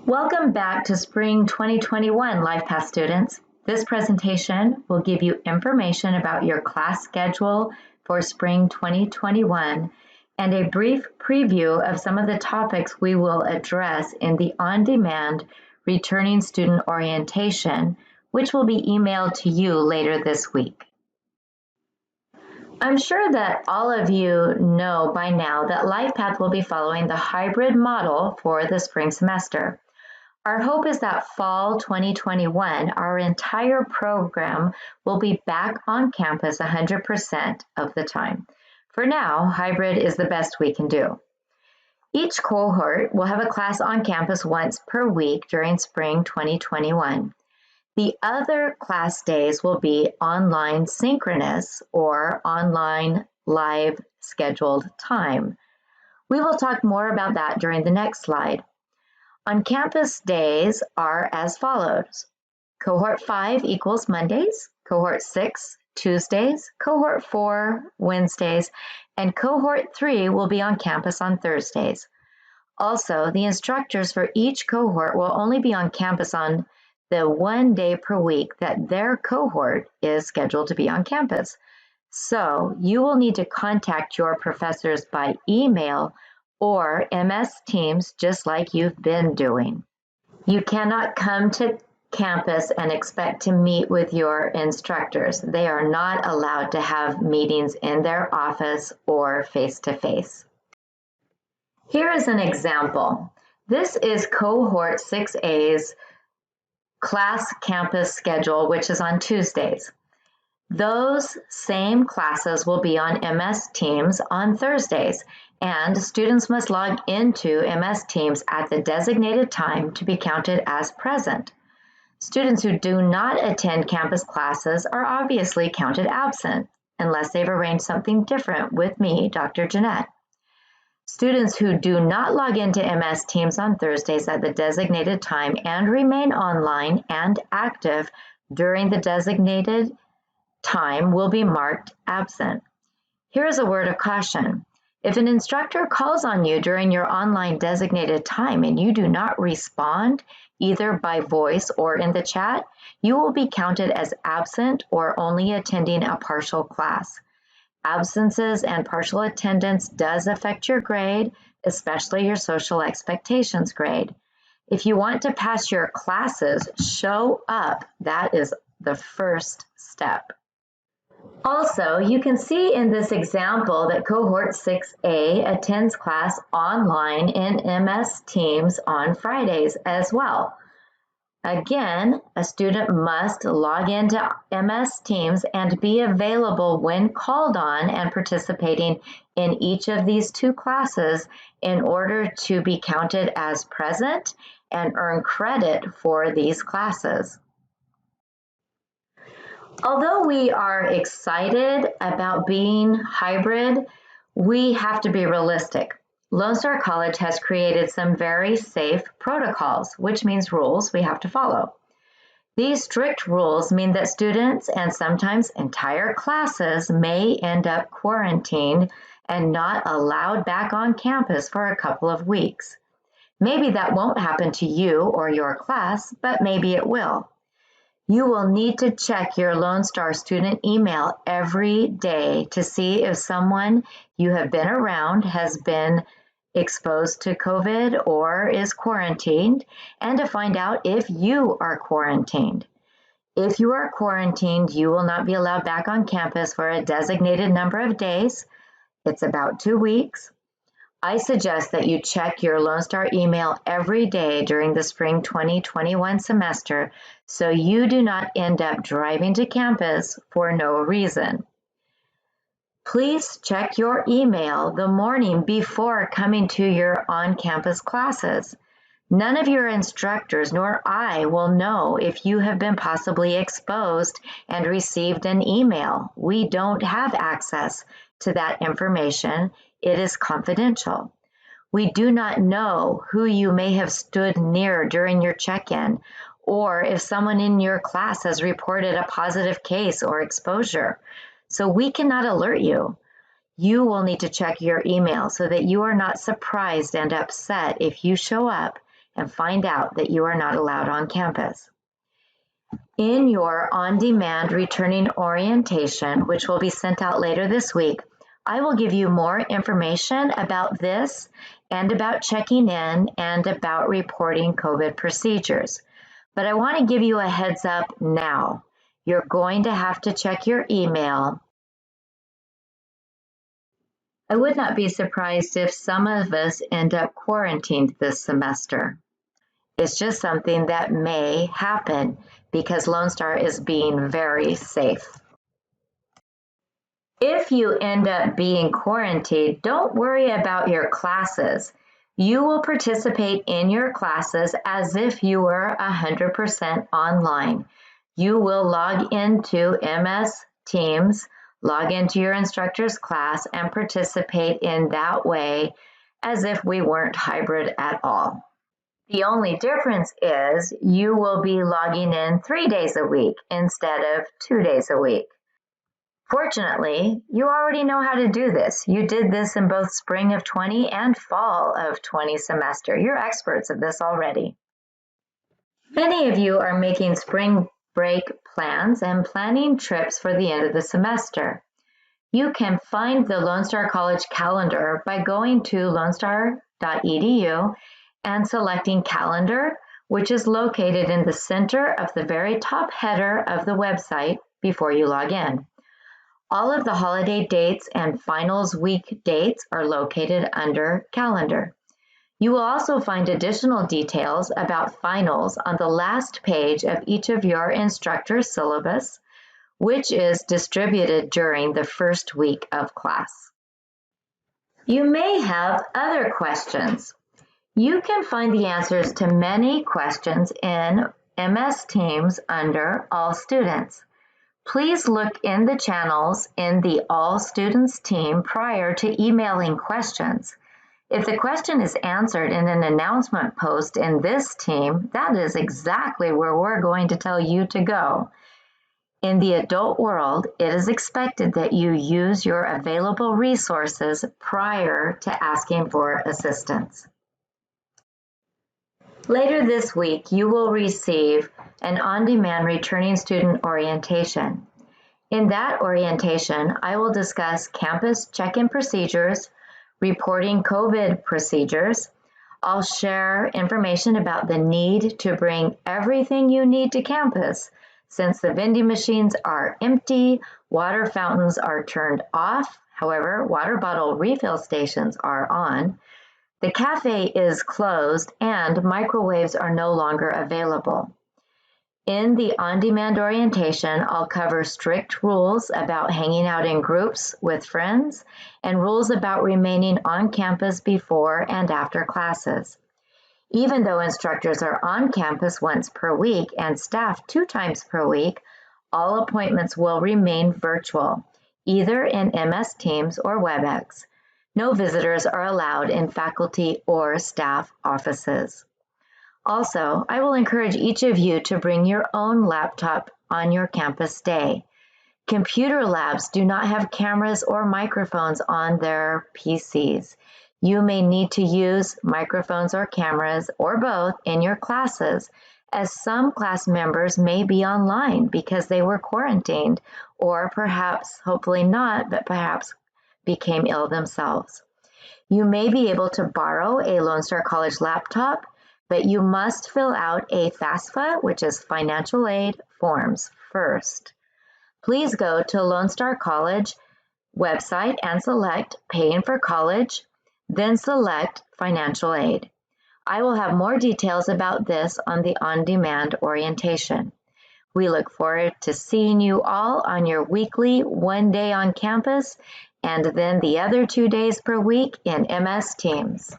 Welcome back to Spring 2021 lifePATH students. This presentation will give you information about your class schedule for Spring 2021 and a brief preview of some of the topics we will address in the on-demand Returning Student Orientation, which will be emailed to you later this week. I'm sure that all of you know by now that lifePATH will be following the hybrid model for the spring semester. Our hope is that fall 2021, our entire program will be back on campus 100% of the time. For now, hybrid is the best we can do. Each cohort will have a class on campus once per week during spring 2021. The other class days will be online synchronous or online live scheduled time. We will talk more about that during the next slide. On-campus days are as follows. Cohort 5 equals Mondays, Cohort 6 Tuesdays, Cohort 4 Wednesdays, and Cohort 3 will be on campus on Thursdays. Also, the instructors for each cohort will only be on campus on the 1 day per week that their cohort is scheduled to be on campus. So you will need to contact your professors by email or MS Teams, just like you've been doing. You cannot come to campus and expect to meet with your instructors. They are not allowed to have meetings in their office or face-to-face. Here is an example. This is Cohort 6A's class campus schedule, which is on Tuesdays. Those same classes will be on MS Teams on Thursdays, and students must log into MS Teams at the designated time to be counted as present. Students who do not attend campus classes are obviously counted absent, unless they've arranged something different with me, Dr. Jeanette. Students who do not log into MS Teams on Thursdays at the designated time and remain online and active during the designated time will be marked absent. Here is a word of caution. If an instructor calls on you during your online designated time and you do not respond, either by voice or in the chat, you will be counted as absent or only attending a partial class. Absences and partial attendance does affect your grade, especially your social expectations grade. If you want to pass your classes, show up. That is the first step. Also, you can see in this example that Cohort 6A attends class online in MS Teams on Fridays as well. Again, a student must log into MS Teams and be available when called on and participating in each of these two classes in order to be counted as present and earn credit for these classes. Although we are excited about being hybrid, we have to be realistic. Lone Star College has created some very safe protocols, which means rules we have to follow. These strict rules mean that students and sometimes entire classes may end up quarantined and not allowed back on campus for a couple of weeks. Maybe that won't happen to you or your class, but maybe it will. You will need to check your Lone Star student email every day to see if someone you have been around has been exposed to COVID or is quarantined, and to find out if you are quarantined. If you are quarantined, you will not be allowed back on campus for a designated number of days. It's about 2 weeks. I suggest that you check your Lone Star email every day during the spring 2021 semester so you do not end up driving to campus for no reason. Please check your email the morning before coming to your on-campus classes. None of your instructors nor I will know if you have been possibly exposed and received an email. We don't have access to that information. It is confidential. We do not know who you may have stood near during your check-in, or if someone in your class has reported a positive case or exposure. So we cannot alert you. You will need to check your email so that you are not surprised and upset if you show up and find out that you are not allowed on campus. In your on-demand returning orientation, which will be sent out later this week, I will give you more information about this and about checking in and about reporting COVID procedures. But I want to give you a heads up now. You're going to have to check your email. I would not be surprised if some of us end up quarantined this semester. It's just something that may happen because Lone Star is being very safe. If you end up being quarantined, don't worry about your classes. You will participate in your classes as if you were 100% online. You will log into MS Teams, log into your instructor's class, and participate in that way as if we weren't hybrid at all. The only difference is you will be logging in 3 days a week instead of 2 days a week. Fortunately, you already know how to do this. You did this in both spring of 20 and fall of 20 semester. You're experts at this already. Many of you are making spring break plans and planning trips for the end of the semester. You can find the Lone Star College calendar by going to lonestar.edu and selecting Calendar, which is located in the center of the very top header of the website before you log in. All of the holiday dates and finals week dates are located under Calendar. You will also find additional details about finals on the last page of each of your instructor's syllabus, which is distributed during the first week of class. You may have other questions. You can find the answers to many questions in MS Teams under All Students. Please look in the channels in the All Students team prior to emailing questions. If the question is answered in an announcement post in this team, that is exactly where we're going to tell you to go. In the adult world, it is expected that you use your available resources prior to asking for assistance. Later this week, you will receive an on-demand returning student orientation. In that orientation, I will discuss campus check-in procedures, reporting COVID procedures. I'll share information about the need to bring everything you need to campus since the vending machines are empty, water fountains are turned off, however, water bottle refill stations are on. The cafe is closed and microwaves are no longer available. In the on-demand orientation, I'll cover strict rules about hanging out in groups with friends and rules about remaining on campus before and after classes. Even though instructors are on campus once per week and staff 2 times per week, all appointments will remain virtual, either in MS Teams or WebEx. No visitors are allowed in faculty or staff offices. Also, I will encourage each of you to bring your own laptop on your campus day. Computer labs do not have cameras or microphones on their PCs. You may need to use microphones or cameras or both in your classes, as some class members may be online because they were quarantined or perhaps, hopefully not, but perhaps became ill themselves. You may be able to borrow a Lone Star College laptop, but you must fill out a FAFSA, which is financial aid, forms first. Please go to Lone Star College website and select Paying for College, then select Financial Aid. I will have more details about this on the on-demand orientation. We look forward to seeing you all on your weekly 1 day on campus and then the other 2 days per week in MS Teams.